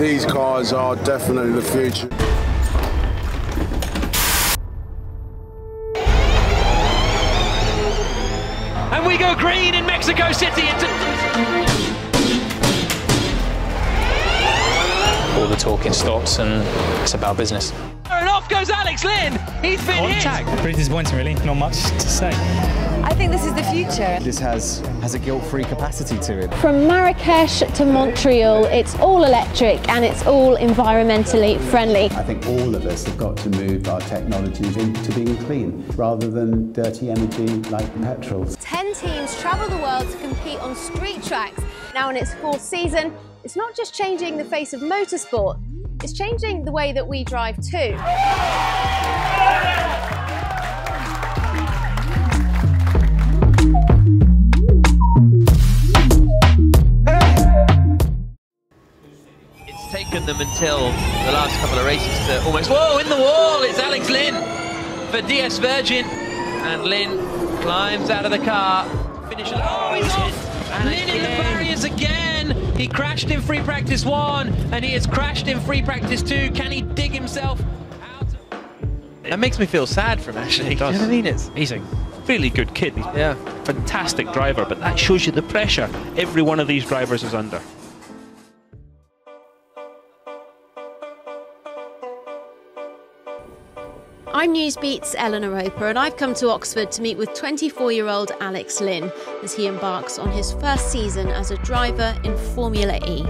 These cars are definitely the future. And we go green in Mexico City. All the talking stops and it's about business. And off goes Alex Lynn. He's been hit. Pretty disappointing, really. Not much to say. I think this is the future. This has a guilt-free capacity to it. From Marrakesh to Montreal, it's all electric and it's all environmentally friendly. I think all of us have got to move our technologies into being clean rather than dirty energy like petrol. 10 teams travel the world to compete on street tracks. Now in its 4th season, it's not just changing the face of motorsport, it's changing the way that we drive too. Taken them until the last couple of races to almost, whoa, in the wall, it's Alex Lynn for DS Virgin, and Lynn climbs out of the car, finishes, oh, he's off, and Lynn in the barriers again, he crashed in free practice 1, and he has crashed in free practice 2, can he dig himself out? That makes me feel sad for him, actually. It does. Do you know what I mean? He's a really good kid, he's a fantastic driver, but that shows you the pressure every one of these drivers is under. I'm Newsbeat's Ellie Roper, and I've come to Oxford to meet with 24-year-old Alex Lynn as he embarks on his first season as a driver in Formula E.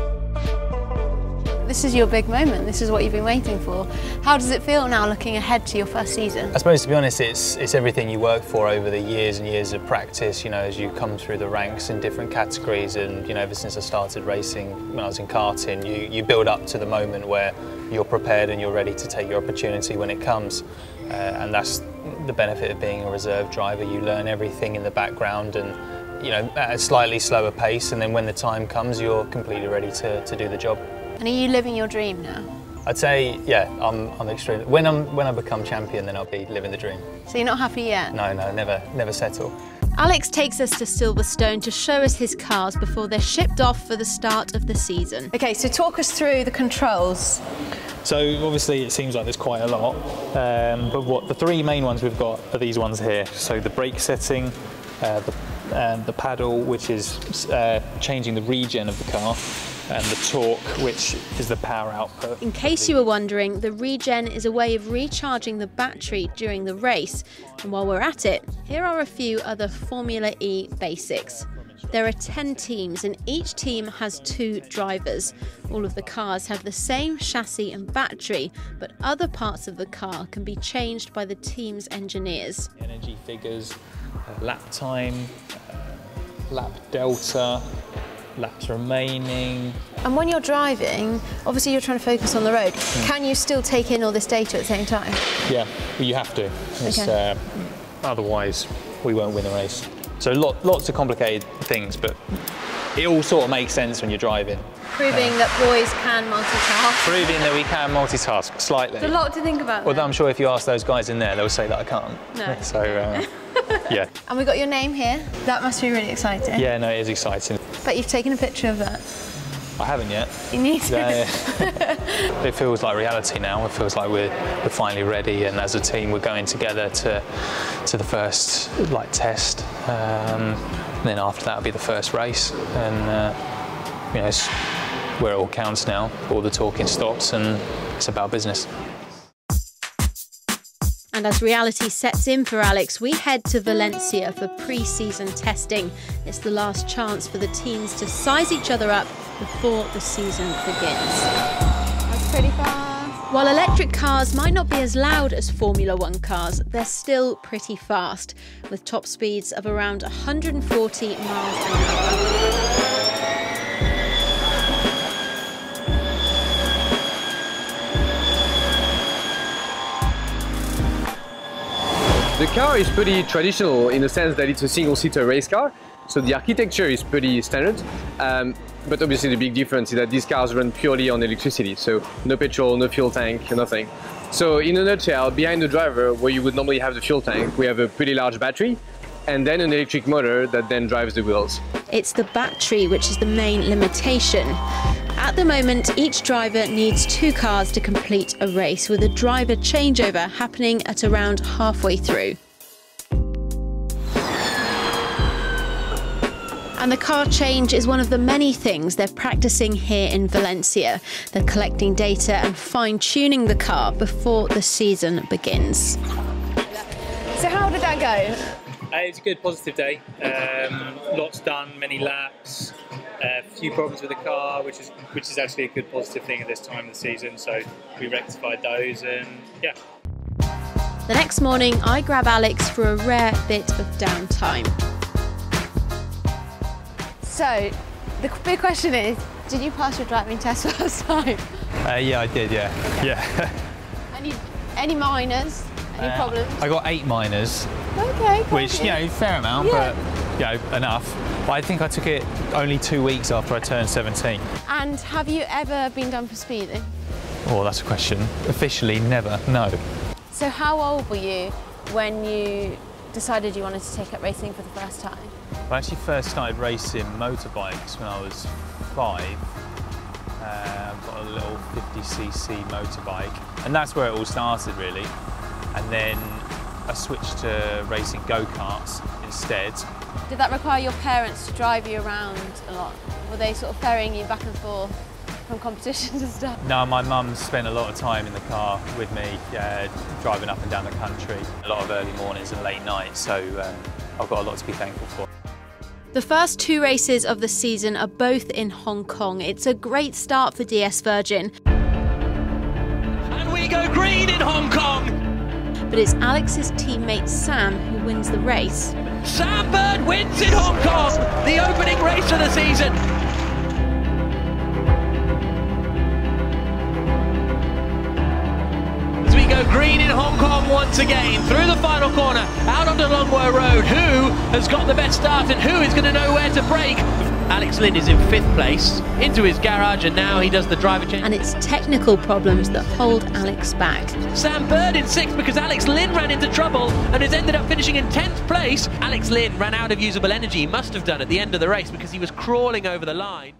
This is your big moment, this is what you've been waiting for. How does it feel now looking ahead to your first season? I suppose, to be honest, it's everything you work for over the years and years of practice, you know, as you come through the ranks in different categories. And, you know, ever since I started racing when I was in karting, you build up to the moment where you're prepared and you're ready to take your opportunity when it comes. And that's the benefit of being a reserve driver. You learn everything in the background and, you know, at a slightly slower pace, and then when the time comes, you're completely ready to do the job. And are you living your dream now? I'd say, yeah, I'm extremely. When I become champion, then I'll be living the dream. So you're not happy yet? No, never settle. Alex takes us to Silverstone to show us his cars before they're shipped off for the start of the season. Okay, so talk us through the controls. So obviously it seems like there's quite a lot, but the 3 main ones we've got are these ones here. So the brake setting, the paddle, which is changing the regen of the car, and the torque, which is the power output. In case you were wondering, the regen is a way of recharging the battery during the race. And while we're at it, here are a few other Formula E basics. There are 10 teams and each team has 2 drivers. All of the cars have the same chassis and battery, but other parts of the car can be changed by the team's engineers. Energy figures, lap time, lap delta, laps remaining. And when you're driving, obviously you're trying to focus on the road. Can you still take in all this data at the same time? Yeah, well, you have to. Okay. Otherwise, we won't win the race. So lots of complicated things, but it all sort of makes sense when you're driving. Proving that boys can multitask. Proving that we can multitask slightly. There's a lot to think about. Well, I'm sure if you ask those guys in there, they'll say that I can't. No. So, yeah. And we got your name here. That must be really exciting. Yeah, no, it is exciting. But you've taken a picture of that. I haven't yet. You need to. Yeah. It feels like reality now. It feels like we're finally ready, and as a team, we're going together to the first test. Then after that will be the first race, and you know, it's where it all counts now. All the talking stops, and it's about business. And as reality sets in for Alex, we head to Valencia for pre-season testing. It's the last chance for the teams to size each other up before the season begins. That's pretty fast. While electric cars might not be as loud as Formula 1 cars, they're still pretty fast, with top speeds of around 140 miles an hour. The car is pretty traditional in the sense that it's a single-seater race car, so the architecture is pretty standard, but obviously the big difference is that these cars run purely on electricity, so no petrol, no fuel tank, nothing. So in a nutshell, behind the driver, where you would normally have the fuel tank, we have a pretty large battery, and then an electric motor that then drives the wheels. It's the battery which is the main limitation. At At the moment, each driver needs 2 cars to complete a race, with a driver changeover happening at around halfway through. And the car change is one of the many things they're practicing here in Valencia. They're collecting data and fine-tuning the car before the season begins. So how did that go? It was a good, positive day. Lots done, many laps, a few problems with the car, which is actually a good, positive thing at this time of the season. So we rectified those, and yeah. The next morning, I grab Alex for a rare bit of downtime. So, the big question is, did you pass your driving test first time? Yeah, I did, yeah. Okay. Yeah. Any minors? Any problems? I got 8 minors. Okay. Which, you know, fair amount, yeah. But, you know, enough. But I think I took it only 2 weeks after I turned 17. And have you ever been done for speeding? Oh, that's a question. Officially, never, no. So how old were you when you decided you wanted to take up racing for the first time? I actually first started racing motorbikes when I was 5. I've got a little 50cc motorbike, and that's where it all started, really. And then I switched to racing go-karts instead. Did that require your parents to drive you around a lot? Were they sort of ferrying you back and forth from competitions and stuff? No, my mum spent a lot of time in the car with me, driving up and down the country. A lot of early mornings and late nights, so I've got a lot to be thankful for. The first 2 races of the season are both in Hong Kong. It's a great start for DS Virgin. And we go green in Hong Kong! But it's Alex's teammate Sam who wins the race. Sam Bird wins in Hong Kong, the opening race of the season. As we go green in Hong Kong once again, through the final corner, out onto Longwow Road. Who has got the best start and who is going to know where to brake? Alex Lynn is in 5th place, into his garage, and now he does the driver change. And it's technical problems that hold Alex back. Sam Bird in 6th because Alex Lynn ran into trouble and has ended up finishing in 10th place. Alex Lynn ran out of usable energy, he must have done at the end of the race because he was crawling over the line.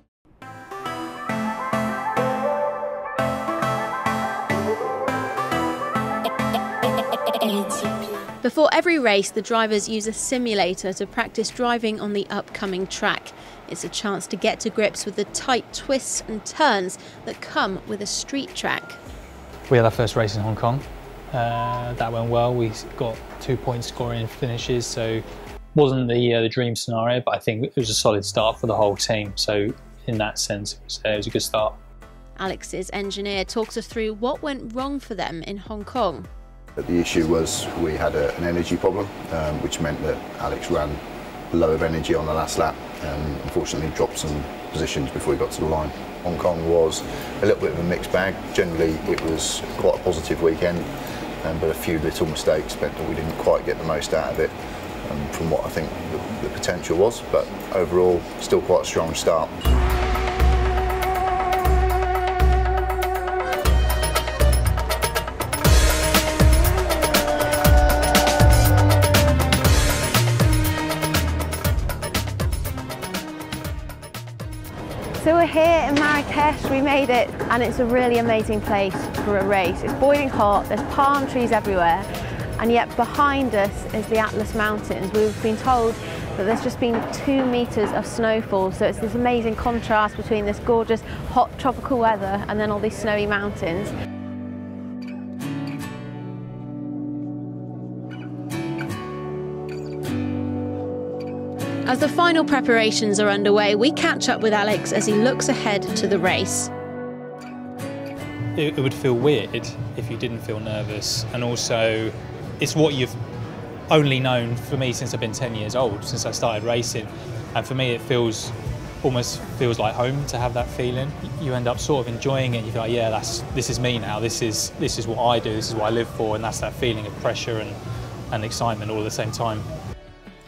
Before every race, the drivers use a simulator to practice driving on the upcoming track. It's a chance to get to grips with the tight twists and turns that come with a street track. We had our first race in Hong Kong. That went well. We got 2-point scoring finishes, so wasn't the dream scenario, but I think it was a solid start for the whole team. So in that sense, it was a good start. Alex's engineer talks us through what went wrong for them in Hong Kong. The issue was we had an energy problem, which meant that Alex ran low of energy on the last lap and unfortunately dropped some positions before he got to the line. Hong Kong was a little bit of a mixed bag. Generally it was quite a positive weekend, but a few little mistakes meant that we didn't quite get the most out of it from what I think the potential was, but overall still quite a strong start. So we're here in Marrakesh, we made it, and it's a really amazing place for a race. It's boiling hot, there's palm trees everywhere, and yet behind us is the Atlas Mountains. We've been told that there's just been 2 meters of snowfall, so it's this amazing contrast between this gorgeous hot tropical weather and then all these snowy mountains. As the final preparations are underway, we catch up with Alex as he looks ahead to the race. It would feel weird if you didn't feel nervous, and also it's what you've only known for me since I've been 10 years old, since I started racing, and for me it almost feels like home to have that feeling. You end up sort of enjoying it. You feel like, yeah, this is me now. This is what I do. This is what I live for, and that's that feeling of pressure and excitement all at the same time.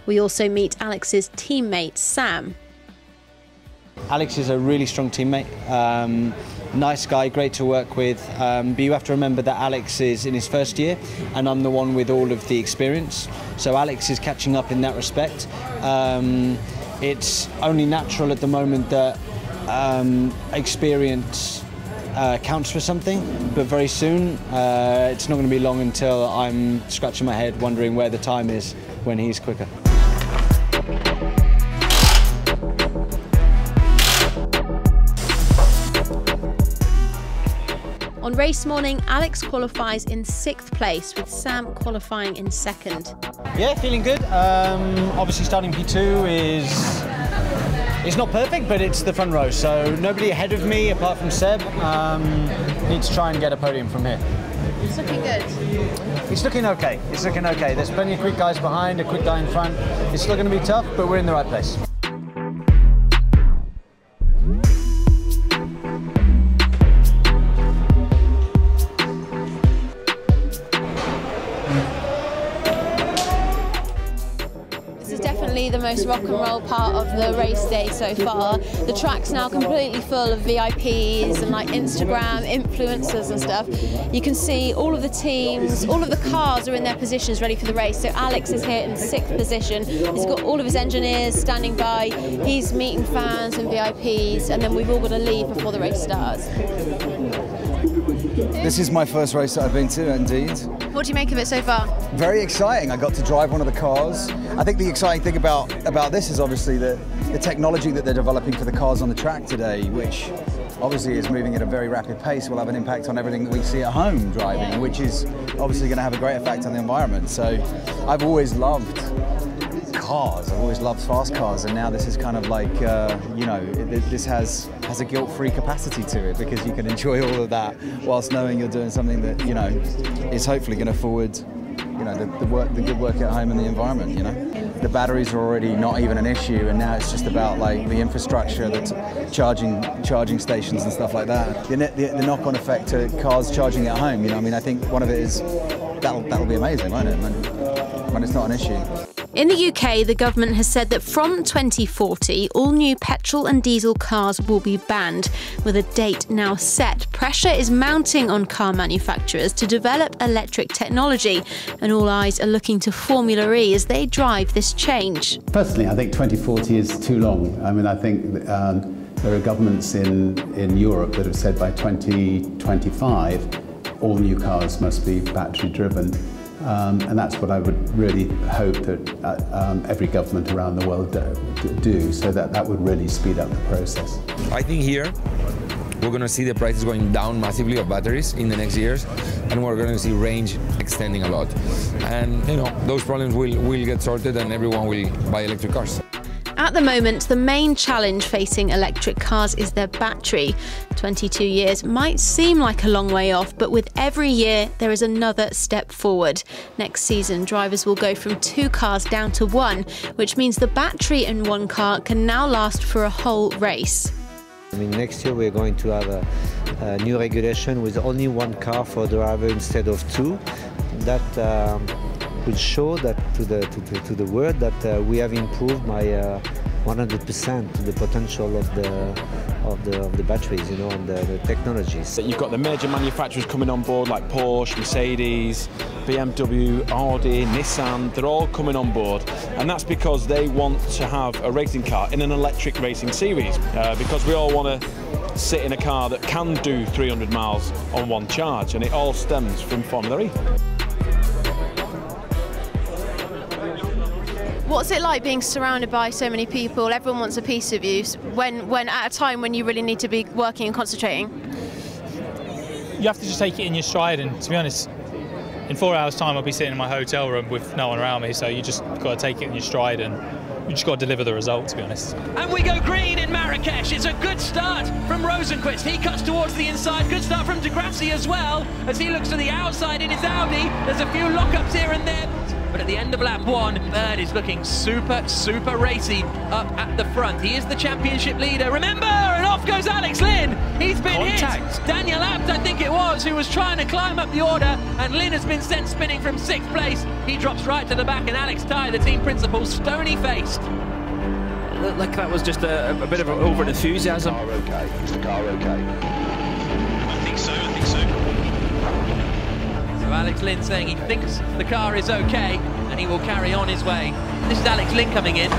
We also meet Alex's teammate, Sam. Alex is a really strong teammate, nice guy, great to work with, but you have to remember that Alex is in his first year and I'm the one with all of the experience, so Alex is catching up in that respect. It's only natural at the moment that experience counts for something, but very soon it's not going to be long until I'm scratching my head wondering where the time is when he's quicker. On race morning, Alex qualifies in 6th place, with Sam qualifying in 2nd. Yeah, feeling good. Obviously starting P2 is not perfect, but it's the front row, so nobody ahead of me apart from Seb. Need to try and get a podium from here. It's looking good. It's looking okay. It's looking okay. There's plenty of quick guys behind, a quick guy in front. It's still going to be tough, but we're in the right place. The most rock and roll part of the race day so far. The track's now completely full of VIPs and like Instagram influencers and stuff. You can see all of the teams, all of the cars are in their positions ready for the race. So Alex is here in 6th position. He's got all of his engineers standing by. He's meeting fans and VIPs, and then we've all got to leave before the race starts. This is my first race that I've been to, indeed. What do you make of it so far? Very exciting. I got to drive one of the cars. I think the exciting thing about this is obviously the technology that they're developing for the cars on the track today, which obviously is moving at a very rapid pace, will have an impact on everything that we see at home driving, which is obviously going to have a great effect on the environment. So I've always loved cars, I've always loved fast cars, and now this is kind of like, you know, this has a guilt-free capacity to it, because you can enjoy all of that whilst knowing you're doing something that, you know, is hopefully going to forward, you know, the good work at home and the environment, you know. The batteries are already not even an issue, and now it's just about like the infrastructure, the charging stations and stuff like that. The knock-on effect to cars charging at home, you know, I mean, I think one of it is, that'll be amazing, won't it, when it's not an issue. In the UK, the government has said that from 2040, all new petrol and diesel cars will be banned. With a date now set, pressure is mounting on car manufacturers to develop electric technology, and all eyes are looking to Formula E as they drive this change. Personally, I think 2040 is too long. I mean, I think there are governments in Europe that have said by 2025, all new cars must be battery driven. And that's what I would really hope that every government around the world do, so that would really speed up the process. I think here we're going to see the prices going down massively of batteries in the next years, and we're going to see range extending a lot. And you know, those problems will get sorted, and everyone will buy electric cars. At the moment, the main challenge facing electric cars is their battery. 22 years might seem like a long way off, but with every year, there is another step forward. Next season, drivers will go from 2 cars down to 1, which means the battery in one car can now last for a whole race. I mean, next year we're going to have a new regulation with only 1 car for driver instead of 2. That will show that to the world that we have improved by 100% the potential of the batteries, you know, and the technologies. You've got the major manufacturers coming on board like Porsche, Mercedes, BMW, Audi, Nissan. They're all coming on board, and that's because they want to have a racing car in an electric racing series, because we all want to sit in a car that can do 300 miles on 1 charge, and it all stems from Formula E. What's it like being surrounded by so many people? Everyone wants a piece of you when at a time when you really need to be working and concentrating? You have to just take it in your stride, and to be honest, in 4 hours' time I'll be sitting in my hotel room with no one around me, so you just got to take it in your stride, and you just got to deliver the result, to be honest. And we go green in Marrakesh. It's a good start from Rosenquist. He cuts towards the inside. Good start from De Grassi as well, as he looks to the outside in his Audi. There's a few lockups here and there. But at the end of lap 1, Bird is looking super racy up at the front. He is the championship leader. Remember, and off goes Alex Lynn. He's been hit. Daniel Abt, I think it was, who was trying to climb up the order, and Lynn has been sent spinning from 6th place. He drops right to the back, and Alex Ty, the team principal, stony-faced. It looked like that was just a bit of over-enthusiasm. Is the car okay? I think so. So Alex Lynn saying he thinks the car is okay, and he will carry on his way. This is Alex Lynn coming in.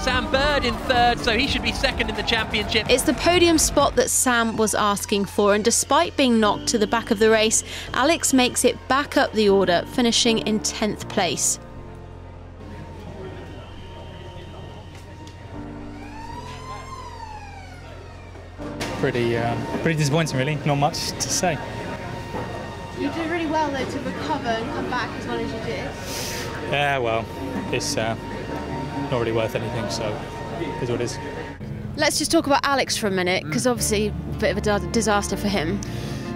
Sam Bird in third, so he should be second in the championship. It's the podium spot that Sam was asking for, and despite being knocked to the back of the race, Alex makes it back up the order, finishing in 10th place. Pretty disappointing, really. Not much to say. You did really well though to recover and come back as well as you did. Yeah, well, it's not really worth anything, so it is what it is. Let's just talk about Alex for a minute, because obviously a bit of a disaster for him.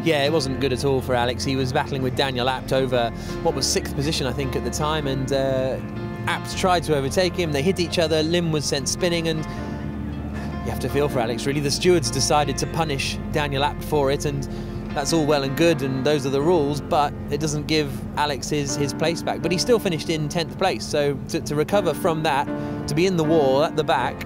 Yeah, it wasn't good at all for Alex. He was battling with Daniel Abt over what was 6th position, I think, at the time, and Abt tried to overtake him. They hit each other. Lynn was sent spinning, and you have to feel for Alex, really. The stewards decided to punish Daniel Abt for it, and that's all well and good, and those are the rules, but it doesn't give Alex his place back. But he still finished in 10th place, so to recover from that, to be in the wall at the back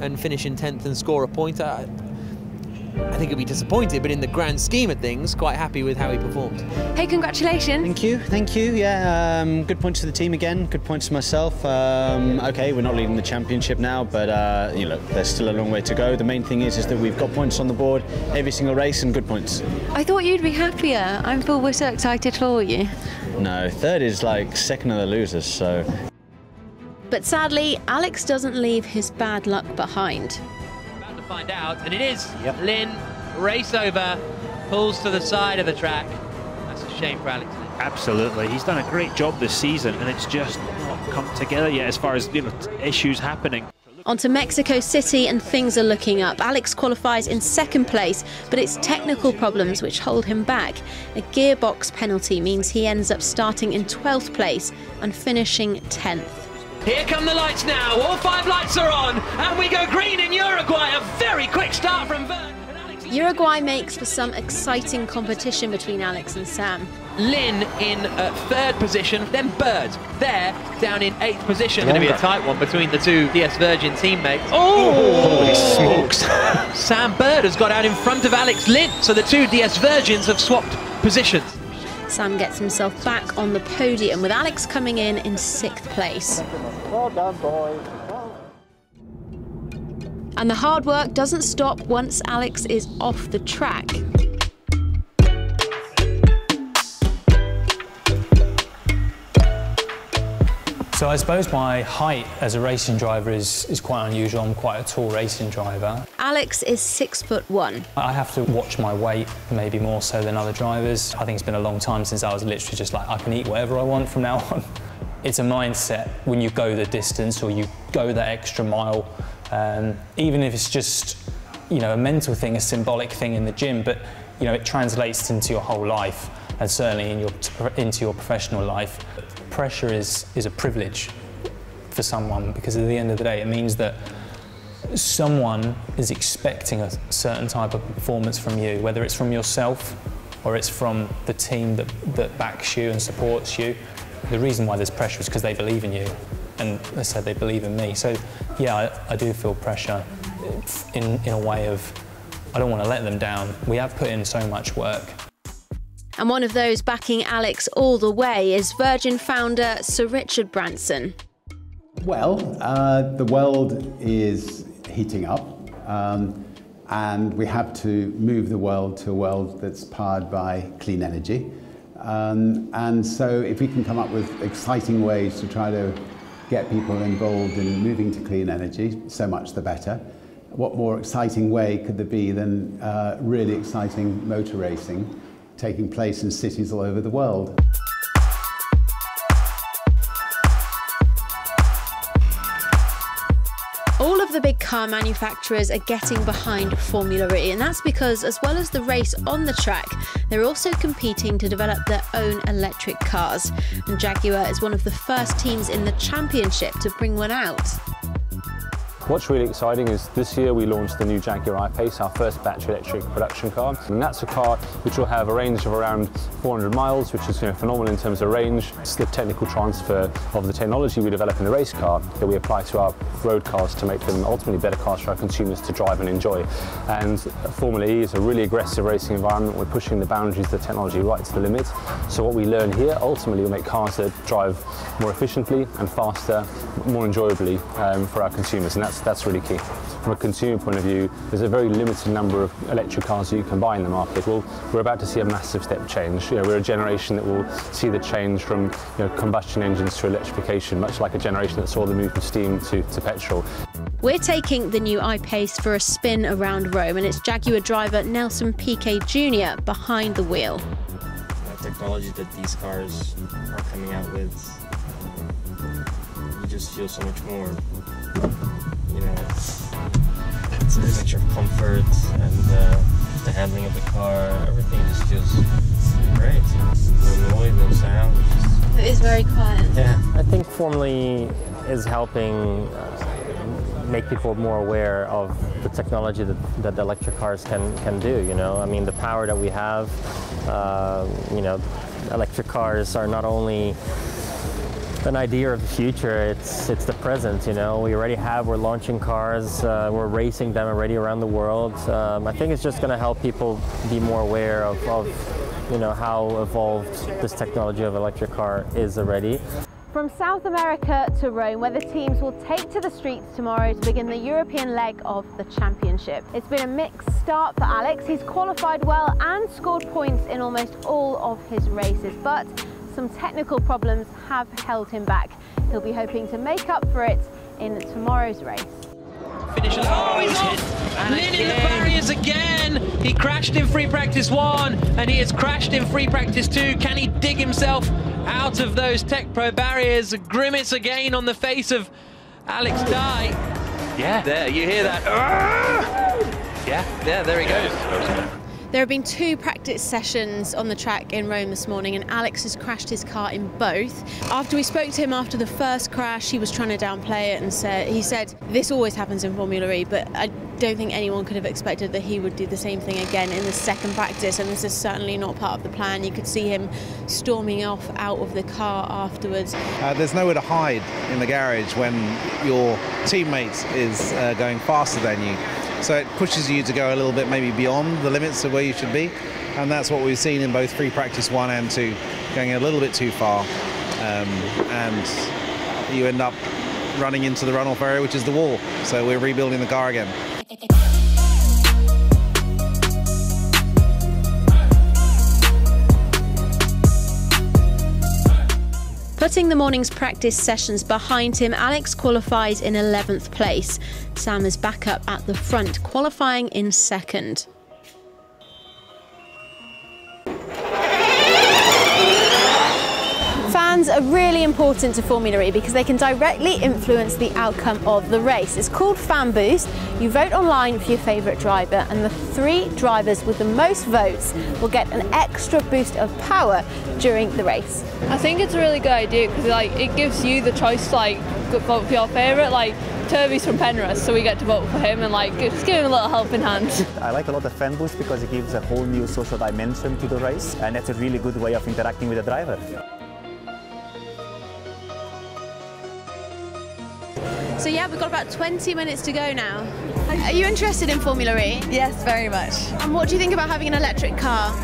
and finish in 10th and score a point, I think he'll be disappointed, but in the grand scheme of things, quite happy with how he performed. Hey, congratulations. Thank you, yeah. Good points to the team again, good points to myself. Okay, we're not leading the championship now, but you know, there's still a long way to go. The main thing is that we've got points on the board every single race and good points. I thought you'd be happier. I thought we're so excited for you. No, third is like second of the losers, so. But sadly, Alex doesn't leave his bad luck behind. Find out, and it is Lynn, race over, pulls to the side of the track. That's a shame for Alex Lynn. Absolutely, he's done a great job this season, and it's just not come together yet as far as issues happening. On to Mexico City, and things are looking up. Alex qualifies in 2nd place, but it's technical problems which hold him back. A gearbox penalty means he ends up starting in 12th place and finishing 10th. Here come the lights now, all 5 lights are on, and we go green in Uruguay. A very quick start from Bird. Uruguay makes for some exciting competition between Alex and Sam. Lynn in 3rd position, then Bird there, down in 8th position. Going to be a tight one between the two DS Virgin teammates. Oh! Holy smokes. Sam Bird has got out in front of Alex Lynn, so the two DS Virgins have swapped positions. Sam gets himself back on the podium, with Alex coming in 6th place. Well done, boys. And the hard work doesn't stop once Alex is off the track. So I suppose my height as a racing driver is quite unusual. I'm quite a tall racing driver. Alex is 6'1". I have to watch my weight, maybe more so than other drivers. I think it's been a long time since I was literally just like, I can eat whatever I want from now on. It's a mindset when you go the distance or you go that extra mile, even if it's just, you know, a mental thing, a symbolic thing in the gym, but you know, it translates into your whole life and certainly into your professional life. Pressure is a privilege for someone, because at the end of the day it means that someone is expecting a certain type of performance from you, whether it's from yourself or it's from the team that backs you and supports you. The reason why there's pressure is because they believe in you, and as I said, they believe in me. So yeah, I do feel pressure in a way of, I don't want to let them down. We have put in so much work. And one of those backing Alex all the way is Virgin founder Sir Richard Branson. Well, the world is heating up, and we have to move the world to a world that's powered by clean energy. And so if we can come up with exciting ways to try to get people involved in moving to clean energy, so much the better. What more exciting way could there be than really exciting motor racing taking place in cities all over the world? All of the big car manufacturers are getting behind Formula E, and that's because, as well as the race on the track, they're also competing to develop their own electric cars. And Jaguar is one of the first teams in the championship to bring one out. What's really exciting is this year we launched the new Jaguar I-Pace, our first battery electric production car, and that's a car which will have a range of around 400 miles, which is phenomenal in terms of range. It's the technical transfer of the technology we develop in the race car that we apply to our road cars to make them ultimately better cars for our consumers to drive and enjoy. And Formula E is a really aggressive racing environment. We're pushing the boundaries of the technology right to the limit. So what we learn here ultimately will make cars that drive more efficiently and faster, more enjoyably for our consumers, and that's really key. From a consumer point of view, there's a very limited number of electric cars that you can buy in the market. Well, we're about to see a massive step change. We're a generation that will see the change from combustion engines to electrification, much like a generation that saw the move from steam to petrol. We're taking the new I-Pace for a spin around Rome, and it's Jaguar driver Nelson Piquet Jr. behind the wheel. The technology that these cars are coming out with, you just feel so much more, it's a mixture of comfort and the handling of the car, everything just feels great. No noise, no sound. It is very quiet. Yeah, I think Formula E is helping make people more aware of the technology that the electric cars can do. I mean, the power that we have. Electric cars are not only an idea of the future, it's the present. We're launching cars, we're racing them already around the world. I think it's just going to help people be more aware of how evolved this technology of electric car is already. From South America to Rome, where the teams will take to the streets tomorrow to begin the European leg of the championship. It's been a mixed start for Alex. He's qualified well and scored points in almost all of his races, but some technical problems have held him back. He'll be hoping to make up for it in tomorrow's race. Finish. Oh, he's off! And Lynn in the barriers again! He crashed in free practice 1 and he has crashed in free practice 2. Can he dig himself out of those Tech Pro barriers? A grimace again on the face of Alex Dye. Yeah. There, you hear that? Yeah, there he goes. There have been 2 practice sessions on the track in Rome this morning, and Alex has crashed his car in both. After we spoke to him after the first crash, he was trying to downplay it and he said this always happens in Formula E, but I don't think anyone could have expected that he would do the same thing again in the second practice, and this is certainly not part of the plan. You could see him storming off out of the car afterwards. There's nowhere to hide in the garage when your teammate is going faster than you. So it pushes you to go a little bit maybe beyond the limits of where you should be, and that's what we've seen in both free practice 1 and 2, going a little bit too far, and you end up running into the runoff area, which is the wall. So we're rebuilding the car again. Putting the morning's practice sessions behind him, Alex qualifies in 11th place. Sam is back up at the front, qualifying in 2nd. Fans are really important to Formula E because they can directly influence the outcome of the race. It's called Fan Boost. You vote online for your favourite driver, and the 3 drivers with the most votes will get an extra boost of power during the race. I think it's a really good idea because it gives you the choice to vote for your favourite. Turby's from Penrith, so we get to vote for him and just give him a little helping hand. I like a lot of Fan Boost because it gives a whole new social dimension to the race, and that's a really good way of interacting with the driver. So yeah, we've got about 20 minutes to go now. Are you interested in Formula E? Yes, very much. And what do you think about having an electric car?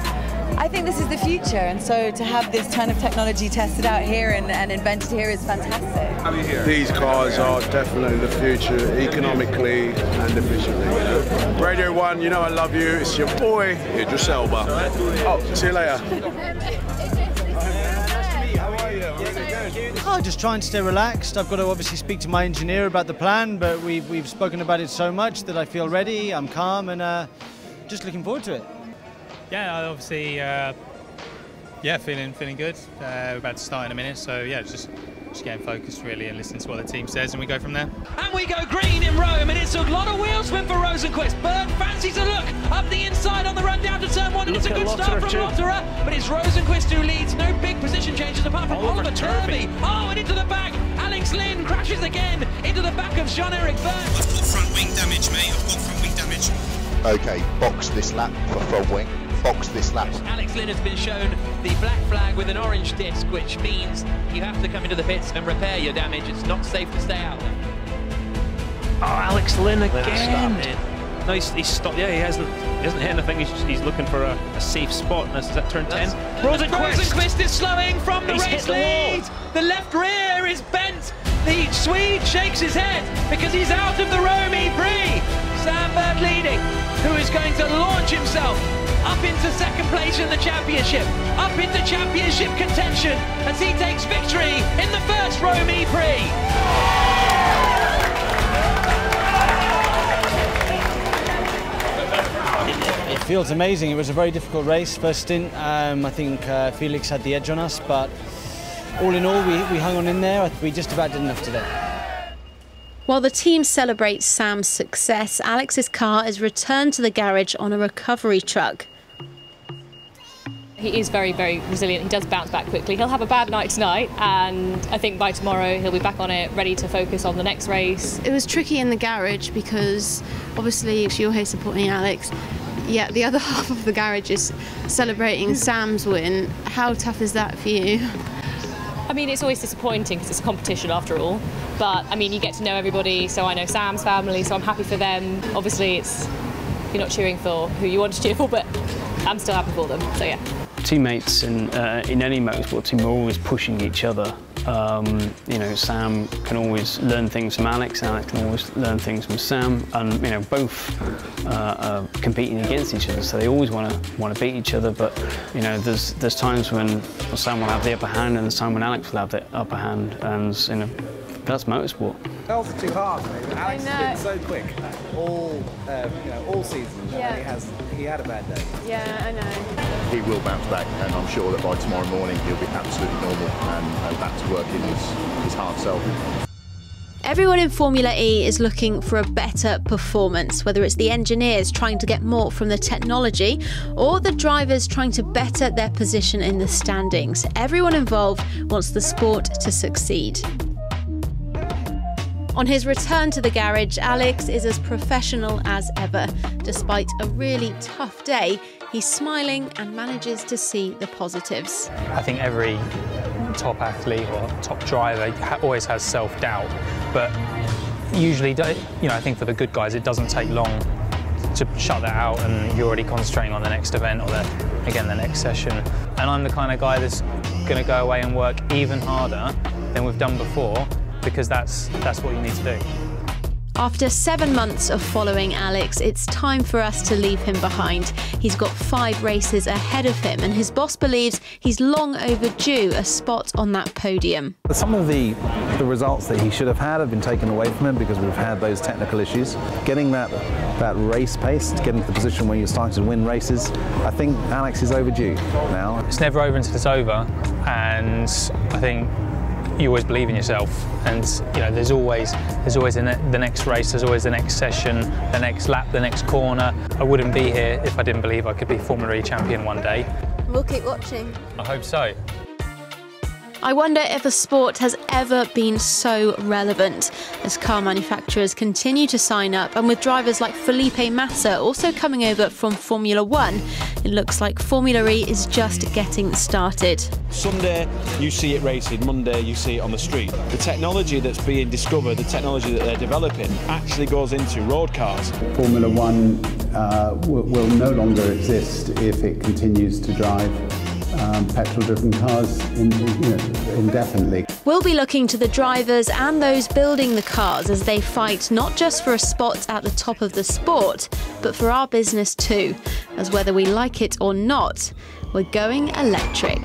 I think this is the future, and so to have this kind of technology tested out here and invented here is fantastic. These cars are definitely the future, economically and efficiently. Radio 1, I love you. It's your boy, Idris Elba. Oh, see you later. Oh, just trying to stay relaxed. I've got to obviously speak to my engineer about the plan, but we've spoken about it so much that I feel ready, I'm calm, and just looking forward to it. Yeah, obviously, feeling good. We're about to start in a minute, so yeah, just getting focused really and listening to what the team says, and we go from there. And we go green in Rome, and it's a lot of wheel spin for Rosenqvist. Bird fancies a look up the inside on the run down to turn 1, and it's a good start from Lotterer, but it's Rosenqvist who leads. No big position changes apart from Oliver Turvey. Oh, and into the back, Alex Lynn crashes again into the back of Jean-Eric Verne. damage, mate. I've got front wing damage. Okay, box this lap for front wing. Box this lap. Alex Lynn has been shown the black flag with an orange disc, which means you have to come into the pits and repair your damage. It's not safe to stay out there. Oh, Alex Lynn again. No, he's stopped. Yeah, he hasn't hit anything. He's looking for a safe spot. Is that turn 10? Rosenqvist is slowing from the race lead. The left rear is bent. The Swede shakes his head because he's out of the Rome Prix. Sam Bird leading, who is going to launch himself up into second place in the championship, up into championship contention as he takes victory in the first Rome Prix. It feels amazing. It was a very difficult race, first stint. I think Felix had the edge on us, but all in all, we hung on in there. We just about did enough today. While the team celebrates Sam's success, Alex's car is returned to the garage on a recovery truck. He is very, very resilient. He does bounce back quickly. He'll have a bad night tonight, and I think by tomorrow he'll be back on it, ready to focus on the next race. It was tricky in the garage because obviously you're here supporting Alex, yet the other half of the garage is celebrating Sam's win. How tough is that for you? I mean, it's always disappointing because it's a competition after all, but I mean, you get to know everybody, so I know Sam's family, so I'm happy for them. Obviously, you're not cheering for who you want to cheer for, but I'm still happy for them, so yeah. Teammates in any motorsport team are always pushing each other. You know, Sam can always learn things from Alex, Alex can always learn things from Sam, and you know, both are competing against each other, so they always want to beat each other. But you know, there's times when Sam will have the upper hand, and there's times when Alex will have the upper hand, and you know, that's motorsport. Bells are too hard, mate. Alex has been so quick all season. Yeah. He had a bad day. Yeah, I know. He will bounce back, and I'm sure that by tomorrow morning he'll be absolutely normal and back to working his hard self. Everyone in Formula E is looking for a better performance, whether it's the engineers trying to get more from the technology or the drivers trying to better their position in the standings. Everyone involved wants the sport to succeed. On his return to the garage, Alex is as professional as ever. Despite a really tough day, he's smiling and manages to see the positives. I think every top athlete or top driver always has self-doubt, but usually, you know, I think for the good guys, it doesn't take long to shut that out, and you're already concentrating on the next event or the next session. And I'm the kind of guy that's going to go away and work even harder than we've done before, because that's what you need to do. After 7 months of following Alex, it's time for us to leave him behind. He's got 5 races ahead of him, and his boss believes he's long overdue a spot on that podium. Some of the results that he should have been taken away from him because we've had those technical issues. Getting that race pace, getting to the position where you're starting to win races, I think Alex is overdue now. It's never over until it's over, and I think you always believe in yourself, and you know, there's always the next race, there's always the next session, the next lap, the next corner. I wouldn't be here if I didn't believe I could be Formula E champion one day. We'll keep watching. I hope so. I wonder if a sport has ever been so relevant as car manufacturers continue to sign up, and with drivers like Felipe Massa also coming over from Formula 1, it looks like Formula E is just getting started. Sunday you see it racing, Monday you see it on the street. The technology that's being discovered, the technology that they're developing actually goes into road cars. Formula 1 will no longer exist if it continues to drive petrol-driven cars indefinitely. We'll be looking to the drivers and those building the cars as they fight not just for a spot at the top of the sport, but for our business too, as whether we like it or not, we're going electric.